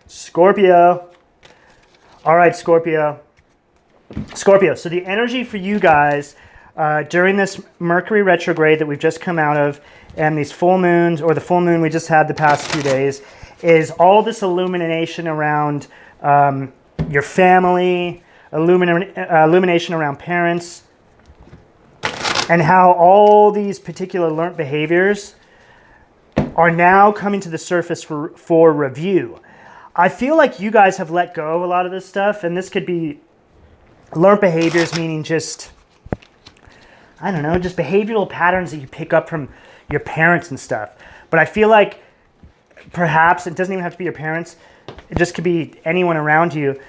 Scorpio. All right, Scorpio. Scorpio, so the energy for you guys during this Mercury retrograde that we've just come out of, and these full moons, or the full moon we just had the past few days, is all this illumination around your family, illumination around parents, and how all these particular learned behaviors are now coming to the surface for review. I feel like you guys have let go of a lot of this stuff, and this could be learned behaviors, meaning just, I don't know, just behavioral patterns that you pick up from your parents and stuff. But I feel like perhaps, it doesn't even have to be your parents, it just could be anyone around you.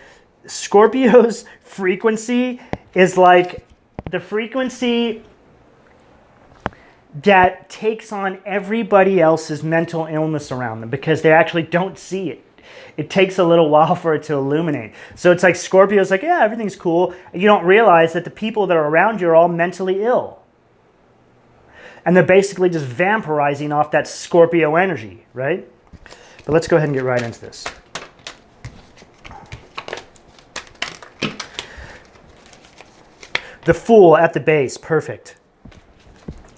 Scorpio's frequency is like the frequency that takes on everybody else's mental illness around them because they actually don't see it. It takes a little while for it to illuminate. So it's like Scorpio's like, yeah, everything's cool. You don't realize that the people that are around you are all mentally ill. And they're basically just vampirizing off that Scorpio energy, right? But let's go ahead and get right into this. The Fool at the base, perfect.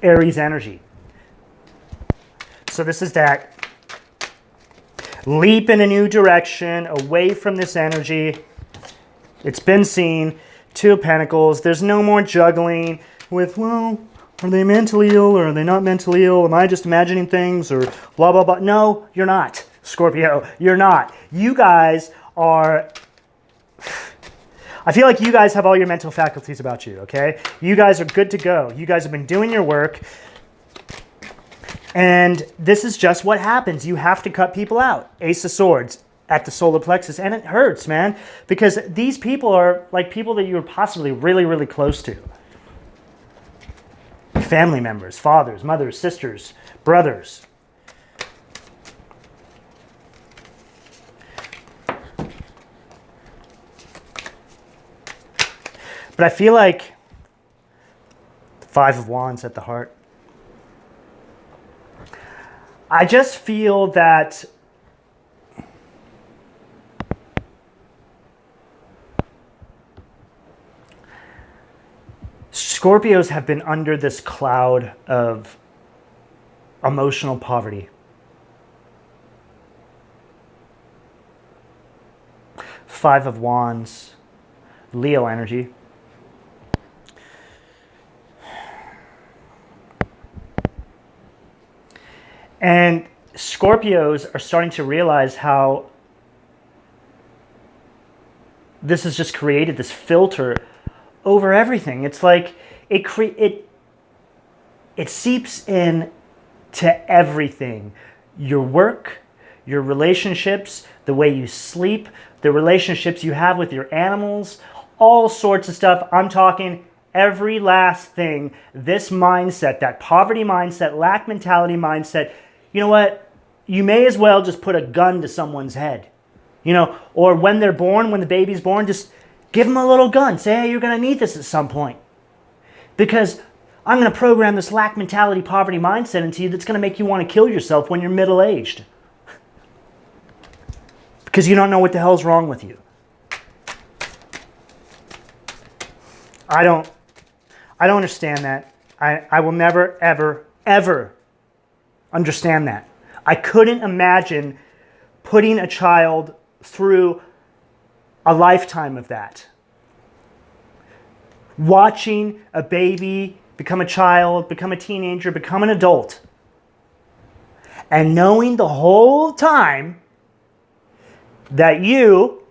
Aries energy. So this is that leap in a new direction, away from this energy. It's been seen. Two of Pentacles. There's no more juggling with, well, are they mentally ill or are they not mentally ill? Am I just imagining things or blah, blah, blah? No, you're not, Scorpio. You're not. You guys are... I feel like you guys have all your mental faculties about you, okay? You guys are good to go. You guys have been doing your work. And this is just what happens. You have to cut people out. Ace of Swords at the solar plexus. And it hurts, man. Because these people are like people that you're possibly really, really close to. Family members, fathers, mothers, sisters, brothers. But I feel like the Five of Wands at the heart. I just feel that Scorpios have been under this cloud of emotional poverty. Five of Wands, Leo energy. And Scorpios are starting to realize how this has just created this filter over everything. It's like it seeps in to everything. Your work, your relationships, the way you sleep, the relationships you have with your animals, all sorts of stuff. I'm talking every last thing. This mindset, that poverty mindset, lack mentality mindset, you know what? You may as well just put a gun to someone's head. You know, or when they're born, when the baby's born, just give them a little gun. Say, hey, you're going to need this at some point. Because I'm going to program this lack mentality, poverty mindset into you that's going to make you want to kill yourself when you're middle-aged. Because you don't know what the hell's wrong with you. I don't understand that. I will never, ever, ever understand that. I couldn't imagine putting a child through a lifetime of that. Watching a baby become a child, become a teenager, become an adult, and knowing the whole time that you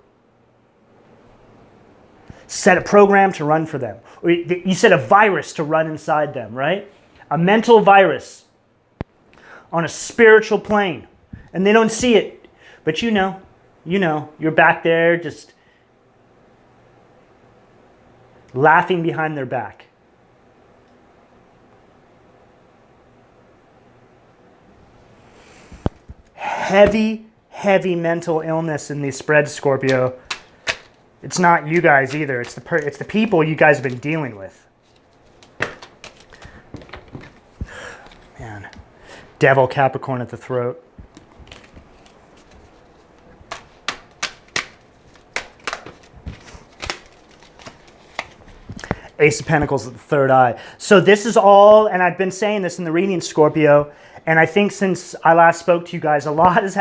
set a program to run for them. Or you set a virus to run inside them, right? A mental virus on a spiritual plane. And they don't see it. But you know, you're back there just laughing behind their back. Heavy, heavy mental illness in these spreads, Scorpio. It's not you guys either. It's the people you guys have been dealing with. Man. Devil Capricorn at the throat. Ace of Pentacles at the third eye. So this is all, and I've been saying this in the reading, Scorpio, and I think since I last spoke to you guys, a lot has,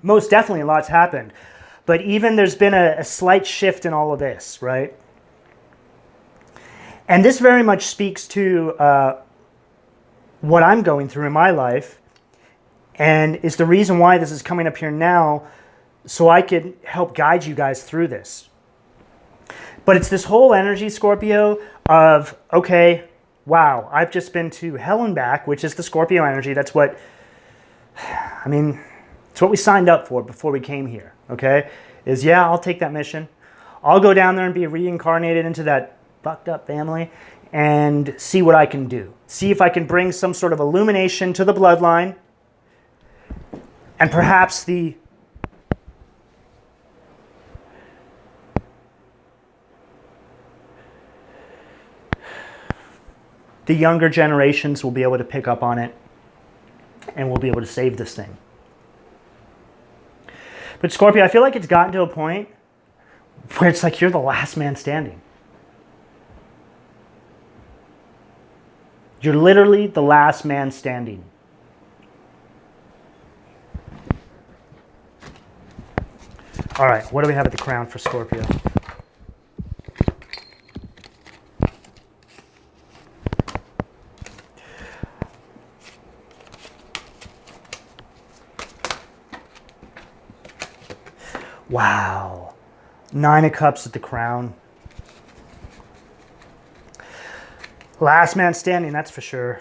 most definitely a lot's happened. But even there's been a slight shift in all of this, right? And this very much speaks to what I'm going through in my life, and is the reason why this is coming up here now, so I could help guide you guys through this. But it's this whole energy, Scorpio, of, okay, wow, I've just been to hell and back, which is the Scorpio energy. That's what, I mean, it's what we signed up for before we came here, okay? Is, yeah, I'll take that mission. I'll go down there and be reincarnated into that fucked up family and see what I can do. See if I can bring some sort of illumination to the bloodline, and perhaps the younger generations will be able to pick up on it, and we'll be able to save this thing. But Scorpio, I feel like it's gotten to a point where it's like you're the last man standing. You're literally the last man standing. All right, what do we have at the crown for Scorpio? Wow. 9 of Cups at the crown. Last man standing, that's for sure.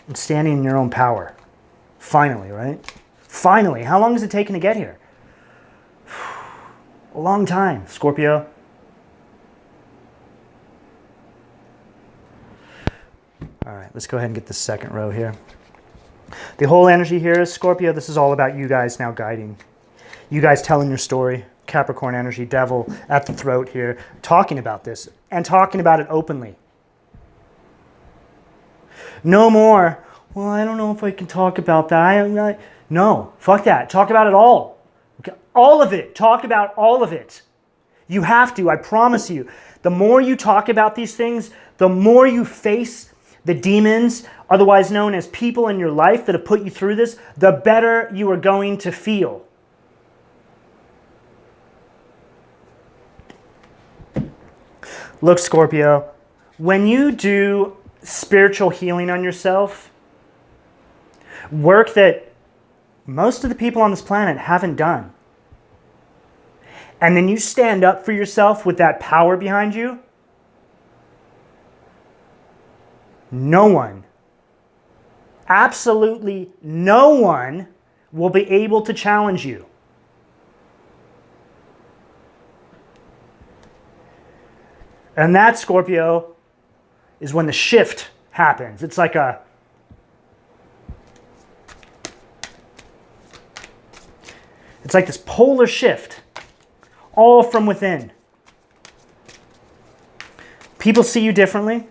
And standing in your own power. Finally, right? Finally. How long has it taken to get here? A long time, Scorpio. All right, let's go ahead and get the second row here. The whole energy here is, Scorpio, this is all about you guys now guiding. You guys telling your story. Capricorn energy, devil at the throat here. Talking about this and talking about it openly. No more, well, I don't know if I can talk about that. No, fuck that. Talk about it all. Okay? All of it. Talk about all of it. You have to, I promise you. The more you talk about these things, the more you face the demons, otherwise known as people in your life that have put you through this, the better you are going to feel. Look, Scorpio, when you do spiritual healing on yourself, work that most of the people on this planet haven't done, and then you stand up for yourself with that power behind you, no one, absolutely no one, will be able to challenge you. And that, Scorpio, is when the shift happens. It's like this polar shift, all from within. People see you differently.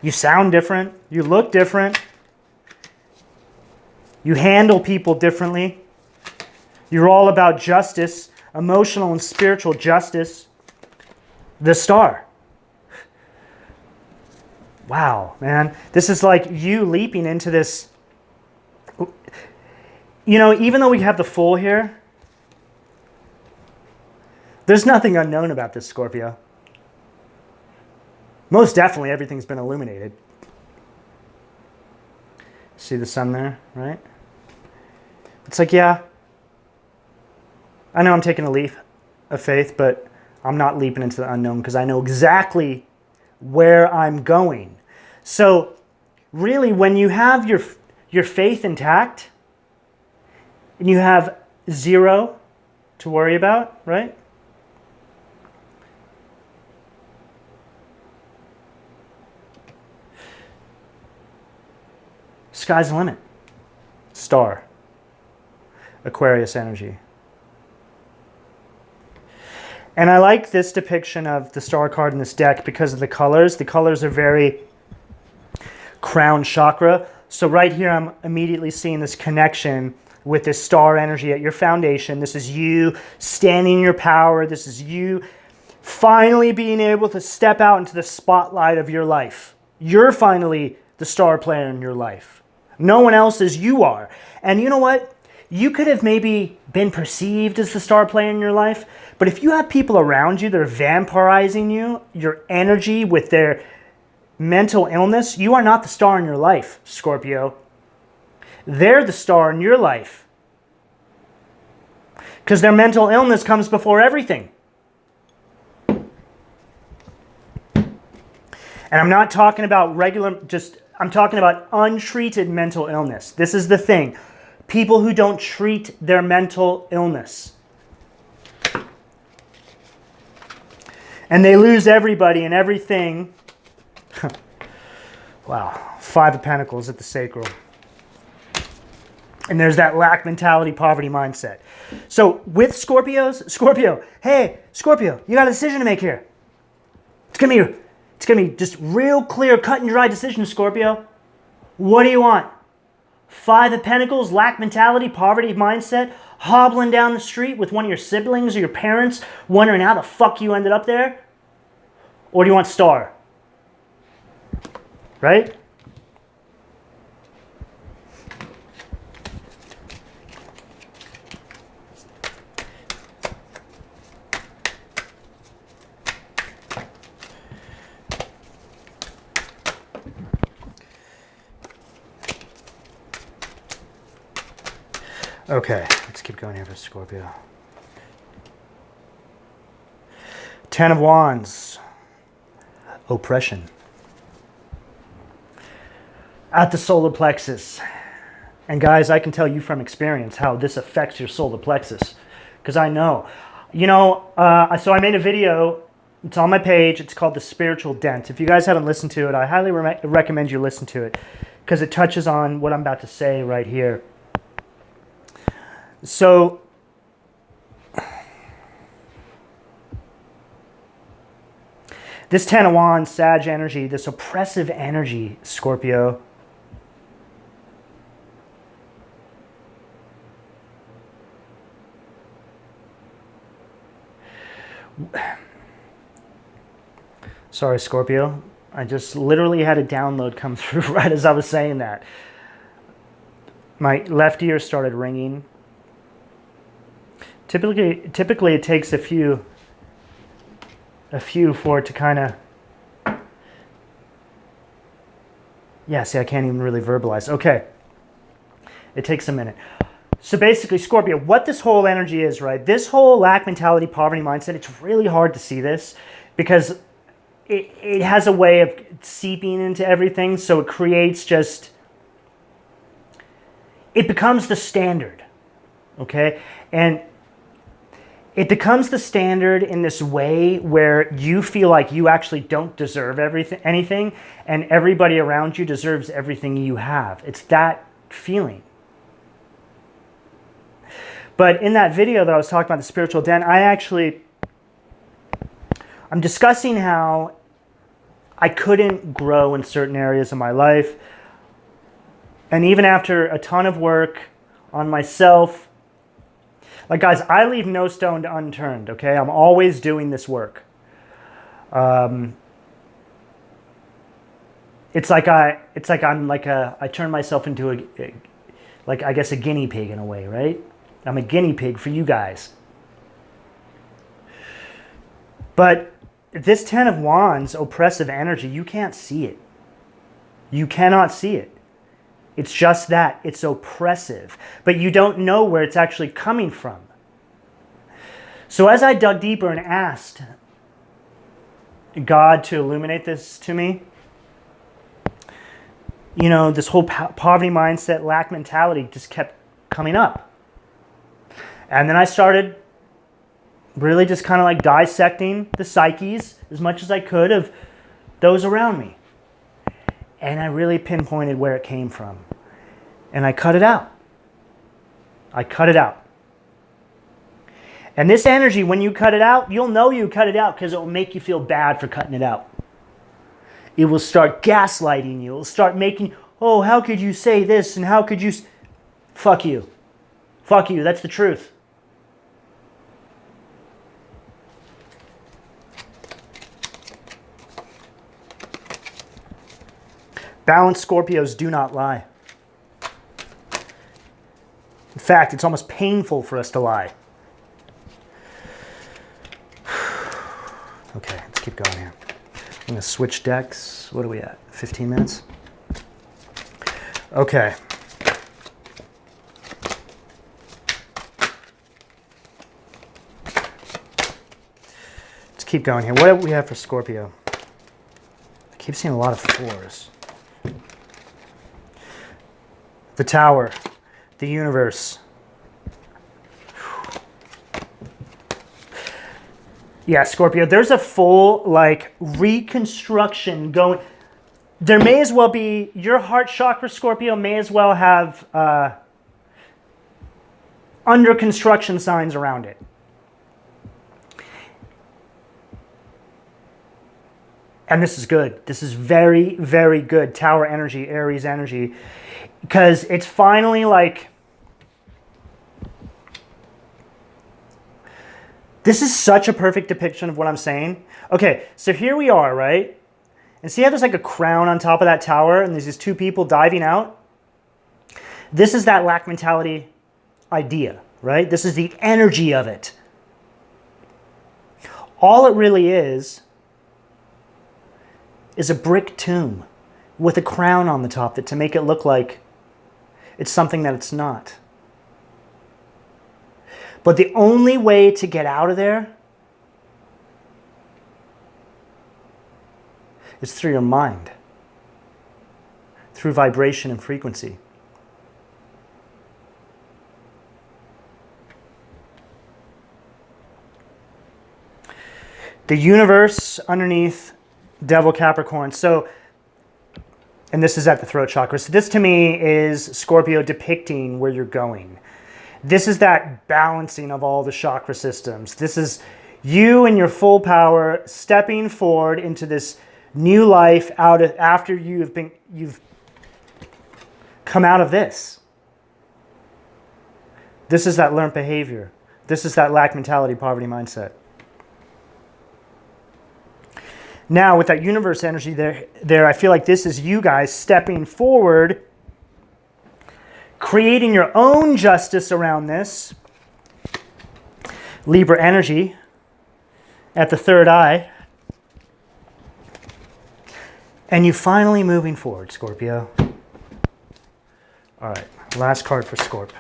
You sound different. You look different. You handle people differently. You're all about justice, emotional and spiritual justice. The Star. Wow, man. This is like you leaping into this. You know, even though we have the Fool here, there's nothing unknown about this, Scorpio. Most definitely everything's been illuminated. See the sun there, right? It's like, yeah, I know I'm taking a leap of faith, but I'm not leaping into the unknown because I know exactly where I'm going. So really, when you have your faith intact and you have zero to worry about, right? Sky's the limit. Star. Aquarius energy. And I like this depiction of the Star card in this deck because of the colors. The colors are very crown chakra. So right here, I'm immediately seeing this connection with this Star energy at your foundation. This is you standing in your power. This is you finally being able to step out into the spotlight of your life. You're finally the star player in your life. No one else is, you are. And you know what? You could have maybe been perceived as the star player in your life, but if you have people around you that are vampirizing you, your energy with their mental illness, you are not the star in your life, Scorpio. They're the star in your life. Because their mental illness comes before everything. And I'm not talking about I'm talking about untreated mental illness. This is the thing. People who don't treat their mental illness. And they lose everybody and everything. Wow. 5 of Pentacles at the sacral. And there's that lack mentality, poverty mindset. So with Scorpio, hey, Scorpio, you got a decision to make here. It's going to be just real clear, cut and dry decision, Scorpio. What do you want? 5 of Pentacles, lack mentality, poverty mindset, hobbling down the street with one of your siblings or your parents, wondering how the fuck you ended up there? Or do you want star? Right? Okay, let's keep going here for Scorpio. 10 of Wands. Oppression. At the solar plexus. And guys, I can tell you from experience how this affects your solar plexus. Because I know. You know, so I made a video. It's on my page. It's called The Spiritual Dent. If you guys haven't listened to it, I highly recommend you listen to it. Because it touches on what I'm about to say right here. So, this 10 of Wands, Sag energy, this oppressive energy, Scorpio, sorry, Scorpio, I just literally had a download come through right as I was saying that. My left ear started ringing. Typically it takes a few for it to kind of, yeah, see, I can't even really verbalize. Okay. It takes a minute. So basically, Scorpio, what this whole energy is, right? This whole lack mentality, poverty mindset, it's really hard to see this because it has a way of seeping into everything. So it creates it becomes the standard, okay? And it becomes the standard in this way where you feel like you actually don't deserve anything, and everybody around you deserves everything you have. It's that feeling. But in that video that I was talking about, the spiritual den, I'm discussing how I couldn't grow in certain areas of my life. And even after a ton of work on myself, like, guys, I leave no stone unturned, okay? I'm always doing this work. It's like I turn myself into a guinea pig in a way, right? I'm a guinea pig for you guys. But this 10 of Wands, oppressive energy, you can't see it. You cannot see it. It's just that. It's oppressive. But you don't know where it's actually coming from. So as I dug deeper and asked God to illuminate this to me, you know, this whole poverty mindset, lack mentality just kept coming up. And then I started really just kind of like dissecting the psyches as much as I could of those around me. And I really pinpointed where it came from. And I cut it out. I cut it out. And this energy, when you cut it out, you'll know you cut it out because it will make you feel bad for cutting it out. It will start gaslighting you. It will start making, oh, how could you say this and how could you... Fuck you. Fuck you. That's the truth. Balanced Scorpios do not lie. In fact, it's almost painful for us to lie. Okay, let's keep going here. I'm going to switch decks. What are we at? 15 minutes? Okay. Let's keep going here. What do we have for Scorpio? I keep seeing a lot of 4s. The Tower. The Universe. Yeah, Scorpio, there's a full, like, reconstruction going. There may as well be, your heart chakra, Scorpio, may as well have under construction signs around it. And this is good. This is very, very good. Tower energy, Aries energy. Because it's finally like, this is such a perfect depiction of what I'm saying. Okay, so here we are, right? And see how there's like a crown on top of that tower and there's these two people diving out? This is that lack mentality idea, right? This is the energy of it. All it really is a brick tomb with a crown on the top to make it look like it's something that it's not. But the only way to get out of there is through your mind, through vibration and frequency. The Universe underneath Devil Capricorn. So, and this is at the throat chakra. So this to me is Scorpio depicting where you're going. This is that balancing of all the chakra systems. This is you in your full power stepping forward into this new life after you've come out of this. This is that learned behavior. This is that lack mentality, poverty mindset. Now with that Universe energy there, I feel like this is you guys stepping forward, creating your own justice around this. Libra energy at the third eye. And you finally moving forward, Scorpio. All right, last card for Scorp.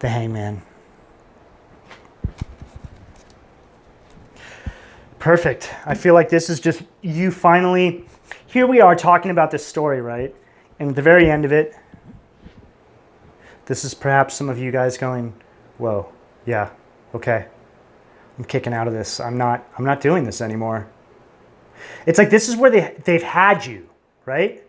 The Hangman. Perfect. I feel like this is just you finally, here we are talking about this story, right? And at the very end of it, this is perhaps some of you guys going, whoa, yeah, okay. I'm kicking out of this. I'm not doing this anymore. It's like this is where they've had you, right?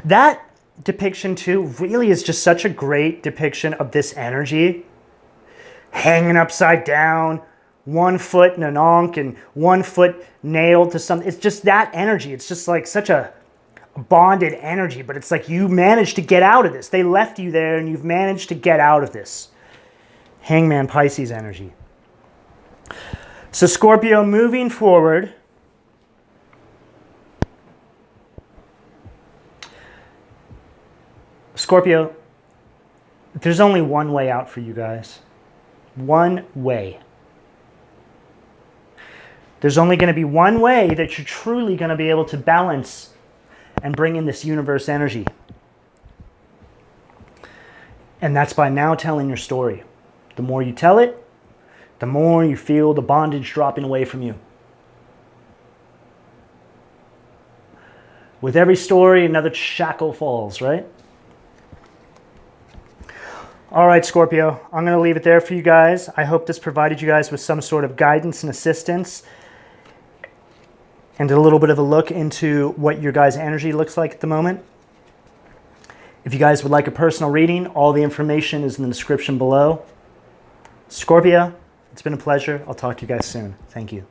That depiction too really is just such a great depiction of this energy. Hanging upside down, 1 foot in an ankh and 1 foot nailed to something. It's just that energy. It's just like such a bonded energy, but it's like you managed to get out of this. They left you there and you've managed to get out of this. Hangman Pisces energy. So Scorpio, moving forward, Scorpio, there's only one way out for you guys. One way. There's only going to be one way that you're truly going to be able to balance and bring in this Universe energy. And that's by now telling your story. The more you tell it, the more you feel the bondage dropping away from you. With every story, another shackle falls, right? All right, Scorpio, I'm going to leave it there for you guys. I hope this provided you guys with some sort of guidance and assistance and a little bit of a look into what your guys' energy looks like at the moment. If you guys would like a personal reading, all the information is in the description below. Scorpio, it's been a pleasure. I'll talk to you guys soon. Thank you.